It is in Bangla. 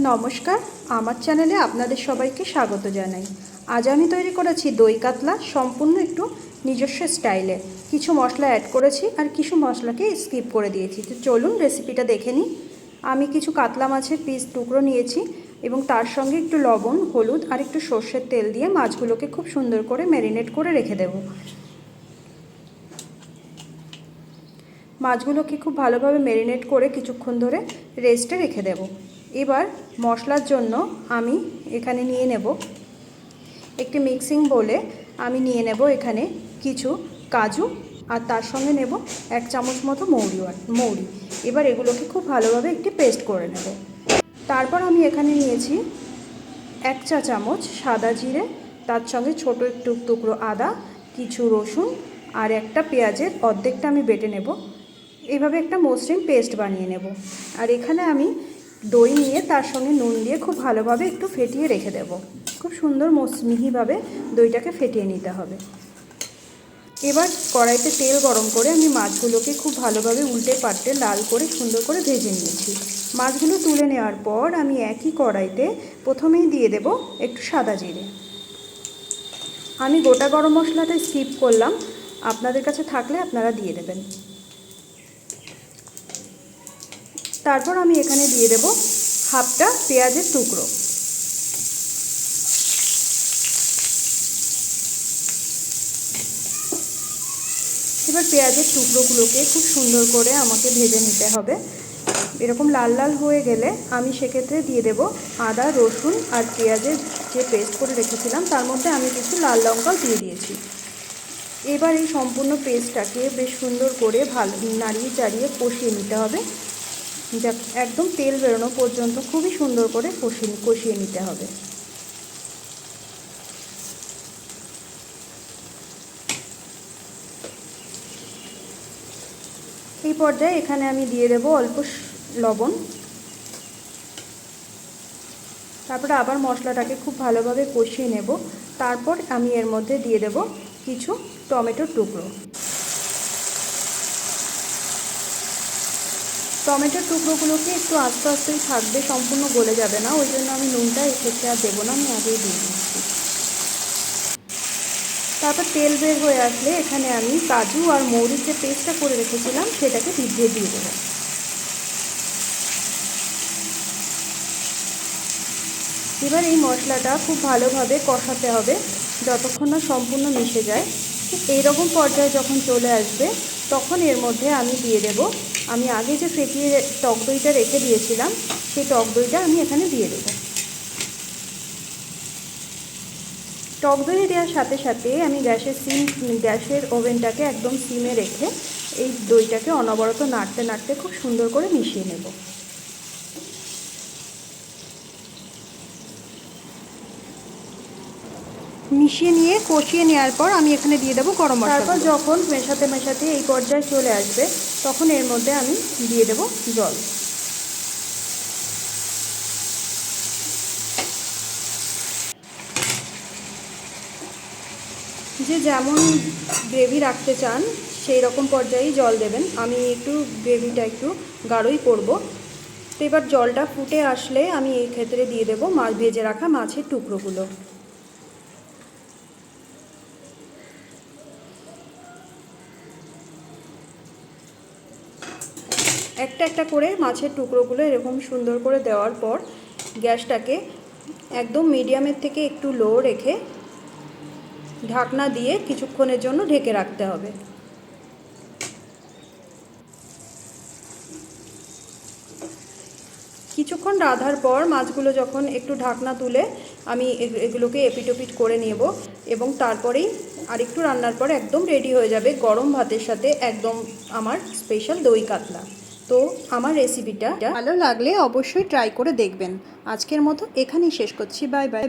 নমস্কার, আমার চ্যানেলে আপনাদের সবাইকে স্বাগত জানাই। আজ আমি তৈরি করেছি দই কাতলা, সম্পূর্ণ একটু নিজস্ব স্টাইলে। কিছু মশলা অ্যাড করেছি আর কিছু মশলাকে স্কিপ করে দিয়েছি। তো চলুন রেসিপিটা দেখে নিই। আমি কিছু কাতলা মাছের পিস টুকরো নিয়েছি এবং তার সঙ্গে একটু লবণ, হলুদ আর একটু সর্ষের তেল দিয়ে মাছগুলোকে খুব সুন্দর করে ম্যারিনেট করে রেখে দেব। মাছগুলোকে খুব ভালোভাবে ম্যারিনেট করে কিছুক্ষণ ধরে রেস্টে রেখে দেব। এবার মশলার জন্য আমি এখানে নিয়ে নেব একটি মিক্সিং বোলে আমি নিয়ে নেব এখানে কিছু কাজু আর তার সঙ্গে নেব 1 চামচ মতো মৌরি। এবার এগুলোকে খুব ভালোভাবে একটি পেস্ট করে নেব। তারপর আমি এখানে নিয়েছি 1 চা চামচ সাদা জিরে, তার সঙ্গে ছোট একটু টুকরো আদা, কিছু রসুন আর একটা পেঁয়াজের অর্ধেকটা আমি বেটে নেব। এইভাবে একটা মসৃণ পেস্ট বানিয়ে নেব। আর এখানে আমি দই নিয়ে তার সঙ্গে নুন দিয়ে খুব ভালোভাবে একটু ফেটিয়ে রেখে দেব। খুব সুন্দর মিহিভাবে দইটাকে ফেটিয়ে নিতে হবে। এবার কড়াইতে তেল গরম করে আমি মাছগুলোকে খুব ভালোভাবে উল্টে পাল্টে লাল করে সুন্দর করে ভেজে নিয়েছি। মাছগুলো তুলে নেওয়ার পর আমি একই কড়াইতে প্রথমেই দিয়ে দেব একটু সাদা জিরে। আমি গোটা গরম মশলাটা স্কিপ করলাম, আপনাদের কাছে থাকলে আপনারা দিয়ে দেবেন। তারপর আমি এখানে দিয়ে দেব হাফটা পেঁয়াজের টুকরো। এবার পেঁয়াজের টুকরোগুলোকে খুব সুন্দর করে আমাকে ভেজে নিতে হবে। এরকম লাল লাল হয়ে গেলে আমি সেক্ষেত্রে দিয়ে দেব আদা, রসুন আর পেঁয়াজের যে পেস্ট করে রেখেছিলাম তার মধ্যে আমি কিছু লাল লঙ্কাও দিয়ে দিয়েছি। এবার এই সম্পূর্ণ পেস্টটাকে বেশ সুন্দর করে নাড়িয়ে চাড়িয়ে কষিয়ে নিতে হবে। একদম তেল বেরোনো পর্যন্ত খুবই সুন্দর করে কষিয়ে নিতে হবে। এই পর্যায়ে এখানে আমি দিয়ে দেব অল্প লবণ। তারপরে আবার মশলাটাকে খুব ভালোভাবে কষিয়ে নেব। তারপর আমি এর মধ্যে দিয়ে দেব কিছু টমেটোর টুকরো। টমেটোর টুকরোগুলোকে একটু আস্তে আস্তেই থাকবে, সম্পূর্ণ গলে যাবে না, ওই জন্য আমি নুনটা এক্ষেত্রে আর দেবো না, আমি আগেই দিয়ে দিচ্ছি। তারপর তেল বের হয়ে আসলে এখানে আমি কাজু আর মৌরির যে পেস্টটা করে রেখেছিলাম সেটাকে ভিজিয়ে দিয়ে দেবো। এবার এই মশলাটা খুব ভালোভাবে কষাতে হবে যতক্ষণ না সম্পূর্ণ মিশে যায়। ঠিক এইরকম পর্যায়ে যখন চলে আসবে তখন এর মধ্যে আমি দিয়ে দেব আমি আগে যে ফেটিয়ে টক দইটা রেখে দিয়েছিলাম সেই টক দইটা আমি এখানে দিয়ে দেব। টক দই দেওয়ার সাথে সাথে আমি গ্যাসের ওভেনটাকে একদম সিমে রেখে এই দইটাকে অনবরত নাড়তে নাড়তে খুব সুন্দর করে মিশিয়ে নেব। মিশিয়ে নিয়ে কষিয়ে নেওয়ার পর আমি এখানে দিয়ে দেবো গরম মশলা। তারপর যখন মেশাতে মেশাতে এই পর্যায়ে চলে আসবে তখন এর মধ্যে আমি দিয়ে দেবো জল। যে যেমন গ্রেভি রাখতে চান সেই রকম পর্যায়েই জল দেবেন। আমি একটু গ্রেভিটা একটু গাঢ়ই করব। তো এবার জলটা ফুটে আসলে আমি এই ক্ষেত্রে দিয়ে দেবো ভেজে রাখা মাছের টুকরোগুলো। একটা একটা করে মাছের টুকরোগুলো এরকম সুন্দর করে দেওয়ার পর গ্যাসটাকে একদম মিডিয়ামের থেকে একটু লো রেখে ঢাকনা দিয়ে কিছুক্ষণের জন্য ঢেকে রাখতে হবে। কিছুক্ষণ রাঁধার পর মাছগুলো যখন একটু ঢাকনা তুলে আমি এগুলোকে এপিটোপিট করে নেব এবং তারপরেই আরেকটু রান্নার পর একদম রেডি হয়ে যাবে গরম ভাতের সাথে একদম আমার স্পেশাল দই কাতলা। তো আমার রেসিপিটা ভালো লাগলে অবশ্যই ট্রাই করে দেখবেন। আজকের মতো এখানেই শেষ করছি। Bye bye.